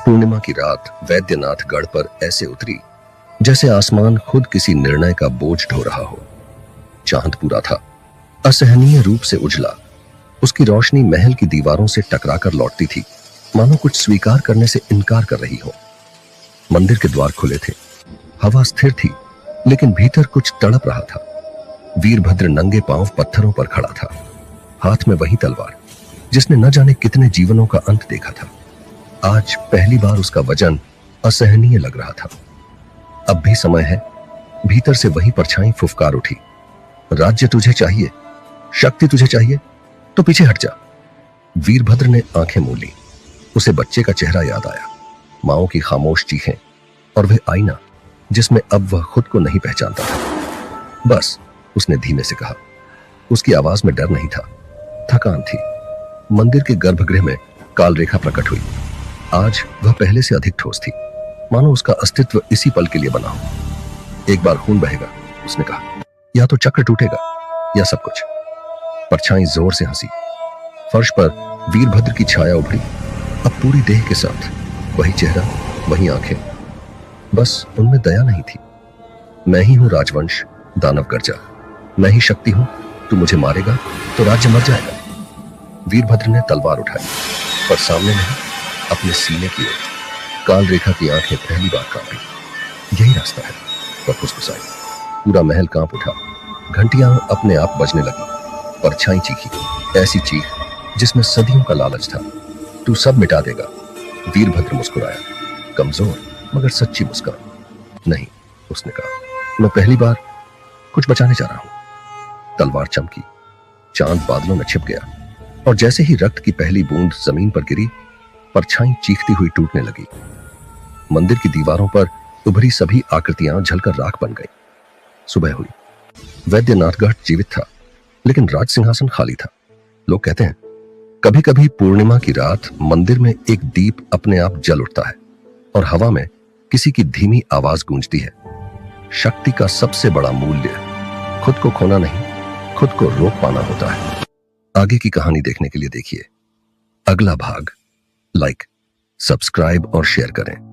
पूर्णिमा की रात वैद्यनाथ गढ़ पर ऐसे उतरी जैसे आसमान खुद किसी निर्णय का बोझ ढो रहा हो। चांद पूरा था, असहनीय रूप से उजला। उसकी रोशनी महल की दीवारों से टकराकर लौटती थी, मानो कुछ स्वीकार करने से इनकार कर रही हो। मंदिर के द्वार खुले थे, हवा स्थिर थी, लेकिन भीतर कुछ तड़प रहा था। वीरभद्र नंगे पांव पत्थरों पर खड़ा था, हाथ में वही तलवार जिसने न जाने कितने जीवनों का अंत देखा था। आज पहली बार उसका वजन असहनीय लग रहा था। अब भी समय है। भीतर से वही परछाई फुफकार उठी, राज्य तुझे चाहिए, शक्ति तुझे चाहिए तो पीछे हट जा। वीरभद्र ने आंखें मूंद ली। उसे बच्चे का चेहरा याद आया, माओ की खामोश चीखें और वह आईना जिसमें अब वह खुद को नहीं पहचानता था। बस, उसने धीमे से कहा। उसकी आवाज में डर नहीं था, थकान थी। मंदिर के गर्भगृह में काल रेखा प्रकट हुई। आज वह पहले से अधिक ठोस थी, मानो उसका अस्तित्व इसी पल के लिए बना हो। एक बार खून बहेगा, उसने कहा, या तो चक्र टूटेगा या सब कुछ। परछाई जोर से हंसी। फर्श पर वीरभद्र की छाया उभरी, अब पूरी देह के साथ। वही चेहरा, वही आंखें, बस उनमें दया नहीं थी। मैं ही हूं राजवंश, दानव गर्जा। मैं ही शक्ति हूं, तू मुझे मारेगा तो राज्य मर जाएगा। वीरभद्र ने तलवार उठाई, पर सामने नहीं, अपने सीने की ओर। काल रेखा की आंखें पहली बार कांपी। यही रास्ता है, वह फुसफुसाई। पूरा महल कांप उठा। घंटियां अपने आप बजने लगी। परछाई चीखी, ऐसी चीख जिसमें सदियों का लालच था। तू सब मिटा देगा। वीरभद्र मुस्कुराया, कमजोर मगर सच्ची मुस्कान। नहीं, उसने कहा, मैं पहली बार कुछ बचाने जा रहा हूं। तलवार चमकी, चांद बादलों में छिप गया, और जैसे ही रक्त की पहली बूंद जमीन पर गिरी, परछाई चीखती हुई टूटने लगी। मंदिर की दीवारों पर उभरी सभी आकृतियां जलकर राख बन गईं। सुबह हुई। वैद्यनाथगढ़ जीवित था, लेकिन राज सिंहासन खाली था। लोग कहते हैं, कभी कभी पूर्णिमा की रात मंदिर में एक दीप अपने आप जल उठता है और हवा में किसी की धीमी आवाज गूंजती है। शक्ति का सबसे बड़ा मूल्य खुद को खोना नहीं, खुद को रोक पाना होता है। आगे की कहानी देखने के लिए देखिए अगला भाग। लाइक, सब्सक्राइब और शेयर करें।